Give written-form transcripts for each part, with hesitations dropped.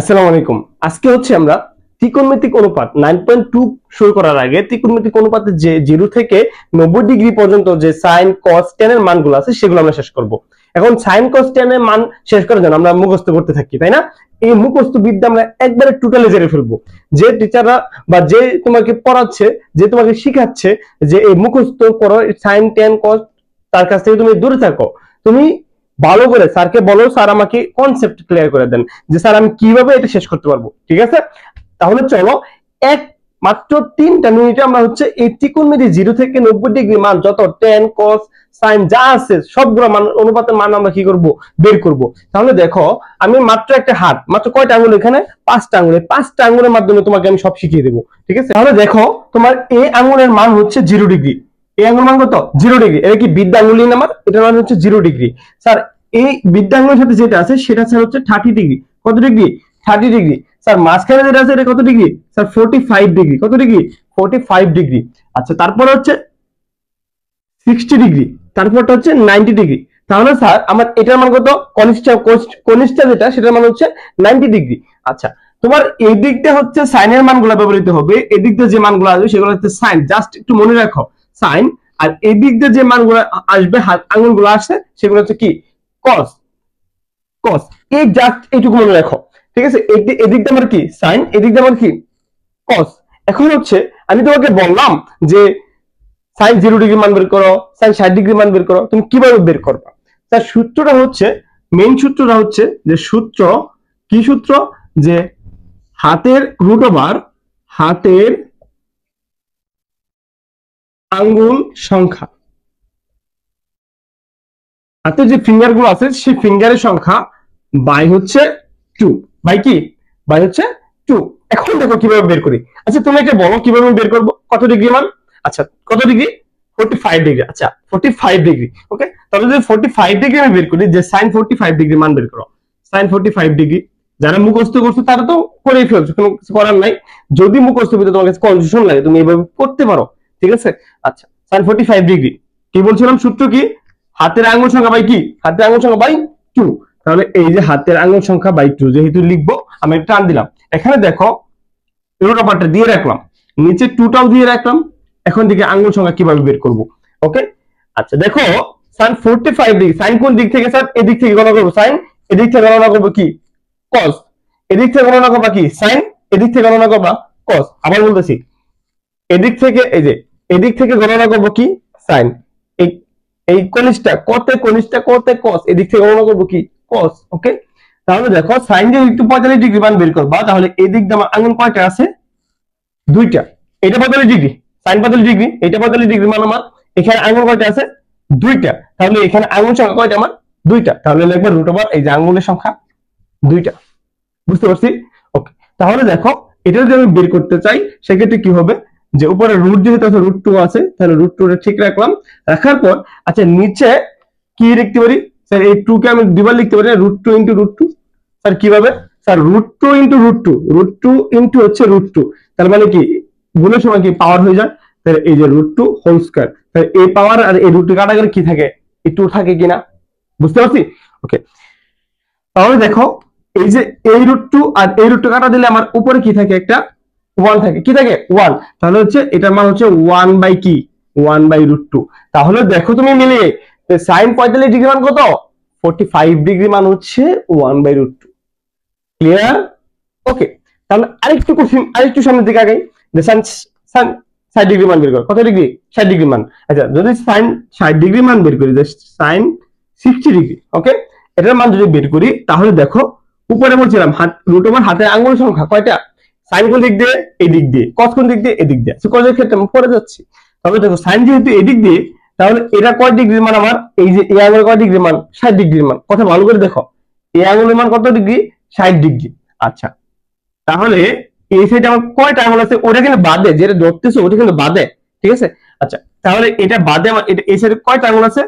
আসসালামু আলাইকুম। আজকে হচ্ছে আমরা ত্রিকোণমিতিক অনুপাত 9.2 শুরু করার আগে ত্রিকোণমিতিক অনুপাতের যে 0 থেকে 90 ডিগ্রি পর্যন্ত যে sin cos tan এর মানগুলো আছে সেগুলো আমরা শেষ করব। এখন sin cos tan এর মান শেষ করার জন্য আমরা মুখস্থ করতে থাকি, তাই না? এই মুখস্থ বিদ্যা আমরা একবারে টোটালি জেনে ফেলবো। যে টিচাররা বা যে তোমাকে পড়াচ্ছে, যে তোমাকে শিখাচ্ছে যে এই মুখস্থ করো sin tan cos, তার কাছ থেকে তুমি দূরে থাকো। তুমি ভালো করে স্যারকে বলো, স্যার আমাকে কনসেপ্ট ক্লিয়ার করে দেন যে স্যার আমি কিভাবে এটা শেষ করতে পারবো। ঠিক আছে, তাহলে চলো এক মাত্র 3টা মিনিটে আমরা হচ্ছে এই ত্রিকোণমিতি 0 থেকে 90 ডিগ্রি মান যত tan cos sin যা আছে সবগুলো মান অনুপাতের মান আমরা কি করব, বের করব। তাহলে দেখো আমি মাত্র একটা হাত, মাত্র কয়টা আঙ্গুল এখানে, 5টা আঙ্গুল, 5টা আঙ্গুলের মাধ্যমে তোমাকে আমি সব শিখিয়ে দেবো। ঠিক আছে, তাহলে দেখো তোমার এই আঙ্গুলের মান হচ্ছে 0 ডিগ্রি, এই আঙ্গুল মান কত, 0 ডিগ্রি। এটা কি বৃদ্ধ আঙ্গুলই নাম্বার, এটার মান হচ্ছে 0 ডিগ্রি। স্যার এই বৃদ্ধ আঙ্গুলের সাথে যেটা আছে সেটা স্যার হচ্ছে 30 ডিগ্রি। কত ডিগ্রি, 30 ডিগ্রি। স্যার মাঝখানে যেটা আছে এটা কত ডিগ্রি, স্যার 45 ডিগ্রি। কত ডিগ্রি, 45 ডিগ্রি। আচ্ছা, তারপরে হচ্ছে 60 ডিগ্রি, তারপরটা হচ্ছে 90 ডিগ্রি। তাহলে স্যার আমার এটার মান কত, কনিষ্ঠা যেটা সেটার মান হচ্ছে 90 ডিগ্রি। আচ্ছা, তোমার এই দিকটা হচ্ছে সাইনের মানগুলো ব্যবহৃত হবে, এই দিক দিয়ে যে মানগুলো আসবে সেগুলো হচ্ছে সাইন, জাস্ট একটু মনে রাখো সাইন। আর এই দিক দিয়ে যে মানগুলো আসবে, হাত আঙ্গুলগুলো আসছে সেগুলো হচ্ছে কি, কস। কস, এই জাস্ট এইটুকু মনে রাখো। ঠিক আছে, এদিক দিয়ে আমার কি সাইন, এদিক দিয়ে আমার কি কস। এখন হচ্ছে আমি তোমাকে বললাম যে সাইন 0 ডিগ্রি মান বের করো, সাইন 60 ডিগ্রি মান বের করো। তুমি কিভাবে বের করবা? তার সূত্রটা হচ্ছে, মেইন সূত্রটা হচ্ছে যে সূত্র কি সূত্র, যে হাতের রুট ওভার হাতের আঙ্গুল সংখ্যা, হাতের যে ফিঙ্গার গুলো আছে সেই ফিঙ্গারের সংখ্যা বাই হচ্ছে 2, বাই কি, বাই হচ্ছে 2। এখন দেখো কিভাবে বের করি। আচ্ছা তুমি এটা বলো কিভাবে বের করবো, কত ডিগ্রি মান। আচ্ছা কত ডিগ্রি, 45 ডিগ্রি। আচ্ছা 45 ডিগ্রি, ওকে। তাহলে যদি 45 ডিগ্রি আমি বের করি, যে সাইন 45 ডিগ্রি মান বের করো, সাইন 45 ডিগ্রি। যারা মুখস্থ করছো তারা তো করেই ফেলছো, কোনো কিছু করার নাই। যদি মুখস্থ করতে তোমার কাছে কনফিউশন লাগে তুমি এইভাবে করতে পারো। ঠিক আছে, আচ্ছা সাইন 45 ডিগ্রি। কি বলছিলাম, সূত্র কি, হাতের আঙ্গুল সংখ্যা বাই কি, হাতের আঙ্গুল সংখ্যা বাই 2। তাহলে এই যে হাতের আঙ্গুল সংখ্যা বাই 2 যেহেতু লিখবো, আমি টান দিলাম। এখানে দেখো রুট ওভারটা দিয়ে রাখলাম, নিচে 2টাও দিয়ে রাখলাম। এখন দিকে আঙ্গুল সংখ্যা কিভাবে বের করব, ওকে। আচ্ছা দেখো সাইন 45 ডিগ্রি, সাইন কোন দিক থেকে, স্যার এদিক থেকে গণনা করবো সাইন, এদিক থেকে গণনা করবো কি কস, এদিক থেকে গণনা করবা কি সাইন, এদিক থেকে গণনা করবা কস। আবার বলতেছি, এদিক থেকে এই যে এদিক থেকে গণনা করবো কি সাইন, এই এই কনিষ্ঠা কতে, কনিষ্ঠা কতে কস, এদিক থেকে গণনা করবো কি কস, ওকে। তাহলে দেখো সাইন যে একটু 45 ডিগ্রি মান বের করবা, তাহলে এই দিক দিয়ে আমার আঙ্গুল কয়টা আছে, 2টা। এটা 45 ডিগ্রি, সাইন 45 ডিগ্রি, এটা 45 ডিগ্রি মান আমার। এখানে আঙ্গুল কয়টা আছে, 2টা। তাহলে এখানে আঙ্গুল সংখ্যা কয়টা আমার, 2টা। তাহলে লিখবো রুট ওভার এই যে আঙ্গুলের সংখ্যা 2টা। বুঝতে পারছি, ওকে। তাহলে দেখো এটা যদি আমি বের করতে চাই সেক্ষেত্রে কি হবে, যে উপরে রুট যেহেতু আছে, রুট 2 আছে, তাহলে রুট 2 ঠিক রাখলাম। রাখার পর আচ্ছা নিচে কি লিখতে পারি, স্যার এই 2 কে আমি দুইবার লিখতে পারি, রুট 2 ইনটু রুট 2। স্যার কিভাবে, sir root 2 into root 2, root 2 into হচ্ছে রুট 2, তার মানে কি গুণের সময় কি পাওয়ার হয়ে যায়। তাহলে এই যে রুট 2 হোল স্কয়ার, তাহলে এই পাওয়ার আর এই রুট কাটা গেলে কি থাকে, এই 2 থাকে কিনা, বুঝতে পারছি, ওকে। তাহলে দেখো এই যে এই রুট 2 আর এই রুট 2 কাটা দিলে আমার উপরে কি থাকে, একটা 1 থাকে, কি থাকে 1। তাহলে হচ্ছে এটার মান হচ্ছে 1 বাই কি, 1 বাই রুট 2। তাহলে দেখো তুমি মিলিয়ে সাইন 45 ডিগ্রি মান কত, 45 ডিগ্রি মান হচ্ছে 1 বাই রুট 2। ক্লিয়ার, ওকে। তাহলে আরেকটু কোশ্চেন, আরেকটু সামনের দিকে আগে, যে সাইন সাইন 60 ডিগ্রি মান বের করো, কত ডিগ্রি, 60 ডিগ্রি মান। আচ্ছা যদি সাইন 60 ডিগ্রি মান বের করি, জাস্ট সাইন 60 ডিগ্রি, ওকে। এটার মান যদি বের করি তাহলে দেখো উপরে বলছিলাম হাত রুট ওভার হাতের আঙ্গুল সংখ্যা কয়টা, সাইন কোন দিক দিয়ে, এই দিক দিয়ে, কস কোন দিক দিয়ে, এদিক দিয়ে। কজের ক্ষেত্রে আমি পরে যাচ্ছি। তবে দেখো সাইন যেহেতু এদিক দিয়ে, তাহলে এটা কয় ডিগ্রি মান আমার, এই যে এই আঙ্গুলের কয় ডিগ্রি মান, 60 ডিগ্রি মান। কথা ভালো করে দেখো, এই আঙ্গুলের মান কত ডিগ্রি, 60 ডিগ্রি। আচ্ছা তাহলে এই সাইডে আমার কয়টা আঙ্গুল আছে, ওটা কিন্তু বাদে, যেটা ধরতেছে ওটা কিন্তু বাদে। ঠিক আছে, আচ্ছা তাহলে এটা বাদে আমার এটা এই সাইডে কয়টা আঙ্গুল আছে,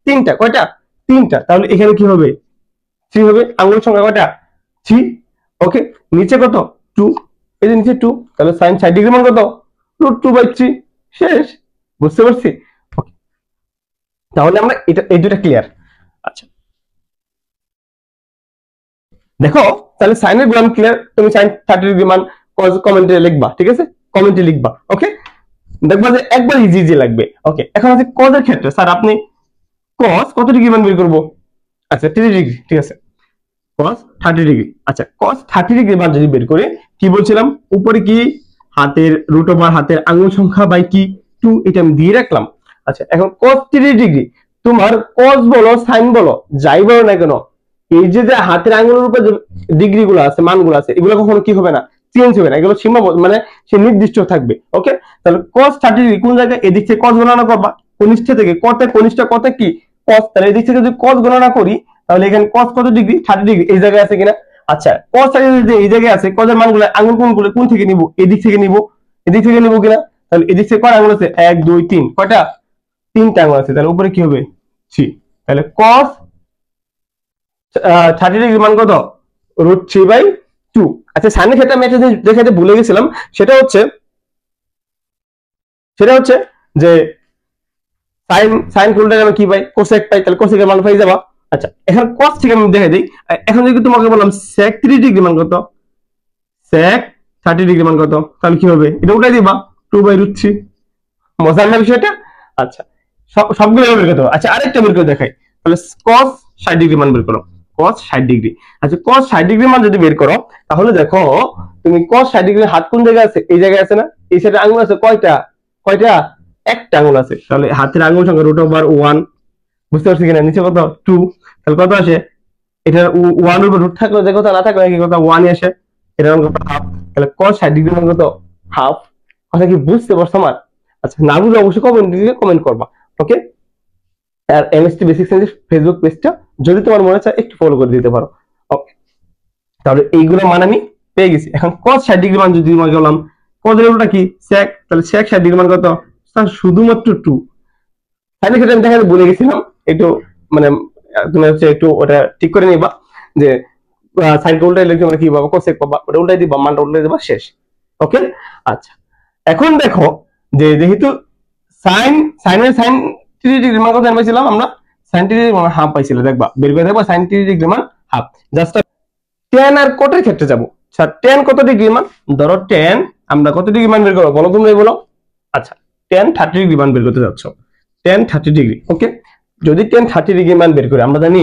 3টা। কয়টা, 3টা। তাহলে এখানে কি হবে, 3 হবে। আঙ্গুলের সংখ্যা কয়টা, 3, ওকে। নিচে কত, 2, এই যে নিচে 2। তাহলে সাইন 60 ডিগ্রি মান কত, রুট 2 বাই 3। শেষ, বুঝতে পারছি, ওকে। তাহলে আমরা এটা এই দুটো ক্লিয়ার। আচ্ছা দেখো তাহলে সাইনের গুলো ক্লিয়ার, তুমি সাইন 30 ডিগ্রি মান কজ কমেন্টে লিখবা, ঠিক আছে, কমেন্টে লিখবা। ওকে, দেখবা যে একবার ইজি ইজি লাগবে। ওকে, এখন আছে কজের ক্ষেত্রে স্যার আপনি কজ কত ডিগ্রি মান বের করবো? আচ্ছা 30 ডিগ্রি, ঠিক আছে, কজ 30 ডিগ্রি। আচ্ছা কজ 30 ডিগ্রি মান যদি বের করে কি বলছিলাম, উপরে কি হাতের রুট ওভার হাতের আঙ্গুল সংখ্যা বাই কি 2, এটা আমি দিয়ে রাখলাম। আচ্ছা এখন কজ 30 ডিগ্রি, তোমার কজ বলো সাইন বলো যাই বলো না কেন, এই যে যে হাতের আঙ্গুলের উপরে যে ডিগ্রি গুলো আছে মানগুলো আছে এগুলো কখনো কি হবে না, চেঞ্জ হবে না, এগুলো সীমাবদ্ধ মানে সে নির্দিষ্ট থাকবে। ওকে, তাহলে cos 30 ডিগ্রি কোন জায়গায়, এদিক থেকে cos গণনা করবা, কনিষ্ঠ থেকে কত, কনিষ্ঠ কত কি cos, তাহলে এদিক থেকে যদি cos গণনা করি তাহলে এখানে cos কত ডিগ্রি 30 ডিগ্রি এই জায়গায় আছে কিনা। আচ্ছা cos 30 ডিগ্রি এই জায়গায় আছে, cos এর মানগুলো আঙ্গুল কোনগুলো কোন থেকে নিব, এদিক থেকে নিব, এদিক থেকে নিব কিনা, তাহলে এদিক থেকে কয় আঙ্গুল আছে 1 2 3, কয়টা 3টা আঙ্গুল আছে, তাহলে উপরে কি হবে 3, তাহলে cos 30 ডিগ্রি মান কত √3/2। আচ্ছা সাইনের ক্ষেত্রে আমি একটা জিনিস দেখাতে ভুলে গেছিলাম, সেটা হচ্ছে যে সাইন উল্টালে আমি কি পাই, কোসেক পাই, তাহলে কোসেকের মান পাই যাবা। আচ্ছা এখন cos থেকে আমি দেখাই দিই, এখন যদি তোমাকে বললাম sec 30 ডিগ্রি মান কত, sec 30 ডিগ্রি মান কত, তাহলে কি হবে, এটা উল্টাই দিবা 2/√3। মজার না বিষয়টা? আচ্ছা সবগুলো বের করতে হবে। আচ্ছা আরেকটা বের করে দেখাই, তাহলে cos 60 ডিগ্রি মান বের করো, cos 60 ডিগ্রি। আচ্ছা cos 60 ডিগ্রি মান যদি বের করো তাহলে দেখো তুমি cos 60 ডিগ্রি হাত কোন জায়গায় আছে, এই জায়গায় আছে না, এই সাইডে আঙ্গুল আছে কয়টা, কয়টা একটা আঙ্গুল আছে, তাহলে হাতের আঙ্গুল সংখ্যা √1, বুঝতে পারছি কিনা, নিচে কত 2, তাহলে কত আসে, এটা 1 এর উপর রুট থাকলে যে কথা, না থাকলে কি কথা 1 ই আসে, এটা কত হাফ, তাহলে cos 60 ডিগ্রি মান কত হাফ। কথা কি বুঝতে পারছো আমার? আচ্ছা না বুঝলে অবশ্যই কমেন্ট করবা। ওকে, আর এমএসটি বেসিক সায়েন্স ফেসবুক পেজটা যদি তোমার মনে চায় একটু ফলো করে দিতে পারো। ওকে, তাহলে এইগুলো মান আমি পেয়ে গেছি। এখন cos 60 ডিগ্রি মান যদি মনে করলাম, cos এর উল্টা কি sec, তাহলে sec 60 ডিগ্রি মান কত স্যার শুধুমাত্র 2। সাইনের ক্ষেত্রে আমি দেখাতে ভুলে গেছিলাম, একটু মানে তুমি হচ্ছে একটু ওটা ঠিক করে নিবা যে সাইনকে উল্টাই লিখে মানে কি পাবো, কোসেক পাবা, ওটা উল্টাই দিবা, মানটা উল্টাই দিবা, শেষ। ওকে, আচ্ছা এখন দেখো যে যেহেতু সাইনের সাইন 30 ডিগ্রি মান কত পাইছিলাম আমরা, সাইন 30 ডিগ্রি মান হাফ পাইছিল, দেখবা বের করে দেখবা সাইন 30 ডিগ্রি মান হাফ। জাস্ট tan আর কোটের ক্ষেত্রে যাব, আচ্ছা tan কত ডিগ্রি মান, ধরো tan আমরা কত ডিগ্রি মান বের করব বলো, তোমরাই বলো। আচ্ছা tan 30 ডিগ্রি মান বের করতে যাচ্ছ, tan 30 ডিগ্রি। ওকে, যদি tan 30 ডিগ্রি মান বের করে আমরা জানি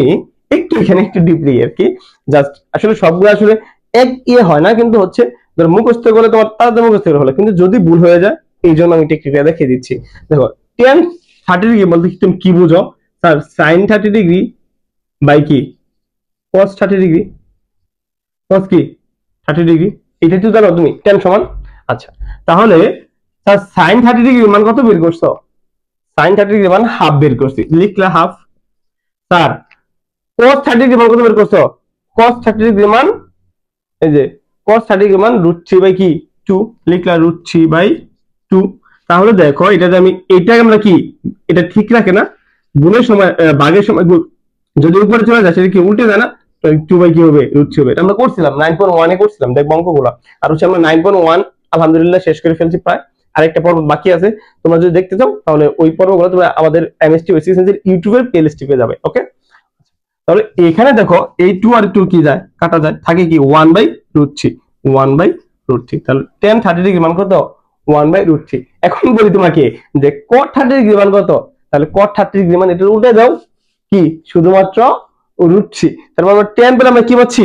একটু এখানে একটু ডিপলি আর কি, জাস্ট আসলে সবগুলো আসলে এক হয় না, কিন্তু হচ্ছে ধর মুখস্থ করে তোমার তাড়াতাড়ি মুখস্থ করে হলো, কিন্তু যদি ভুল হয়ে যায় এই জন্য আমি টেকনিকটা দেখিয়ে দিচ্ছি। দেখো tan 30 ডিগ্রি বলতে তুমি কি বুঝো স্যার, sin 30 ডিগ্রি বাই কি cos 30 ডিগ্রি, cos কি 30 ডিগ্রি, এটা তো জানো তুমি tan সমান। আচ্ছা তাহলে স্যার sin 30 ডিগ্রি মান কত বের করছো, sin 30 ডিগ্রি মান হাফ বের করছি, লিখলা হাফ। স্যার cos 30 ডিগ্রি মান কত বের করছো, cos 30 ডিগ্রি মান এই যে cos 30 ডিগ্রি মান √3/2, লিখলা √3/2। তাহলে দেখো এটা যে আমি এটা আমরা কি এটা ঠিক রাখে না, গুণের সময় ভাগের সময় যদি উপরে চলে যায় সেটা কি উল্টে যায় না, 2 কি হবে √3 হবে। এটা আমরা করছিলাম 9.1 এ করছিলাম, দেখব অঙ্কগুলো। আর হচ্ছে আমরা 9.1 আলহামদুলিল্লাহ শেষ করে ফেলছি, প্রায় আরেকটা পর্ব বাকি আছে। তোমরা যদি দেখতে চাও তাহলে ওই পর্বগুলো তোমরা আমাদের এমএসটি বেসিক সায়েন্সের ইউটিউবের প্লেলিস্টে পেয়ে যাবে। ওকে, তাহলে এখানে দেখো এই 2 আর 2 কি যায়, কাটা যায়, থাকে কি 1/√3, 1/√3। তাহলে tan 30 ডিগ্রি মান কত 1/√3। এখন বলি তোমাকে যে cot 30 ডিগ্রি মান কত, তাহলে cot 30 ডিগ্রি মান এটা উল্টে দাও কি শুধুমাত্র √3, তারপর আমরা tan পেলে আমরা কি পাচ্ছি,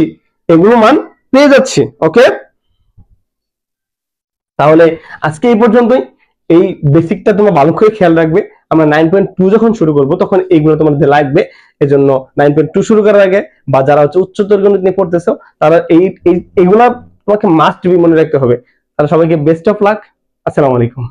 এগুলো মান পেয়ে যাচ্ছি। ওকে, তাহলে আজকে এই পর্যন্তই। এই বেসিকটা তোমরা ভালো করে খেয়াল রাখবে, আমরা 9.2 যখন শুরু করব তখন এইগুলো তোমাদের লাগবে। এজন্য 9.2 শুরু করার আগে বা যারা হচ্ছে উচ্চতর গণিত নিয়ে পড়তেছো তারা এইগুলা তোমাকে মাস্ট বি মনে রাখতে হবে। তাহলে সবাইকে বেস্ট অফ লাক, আসসালামু আলাইকুম।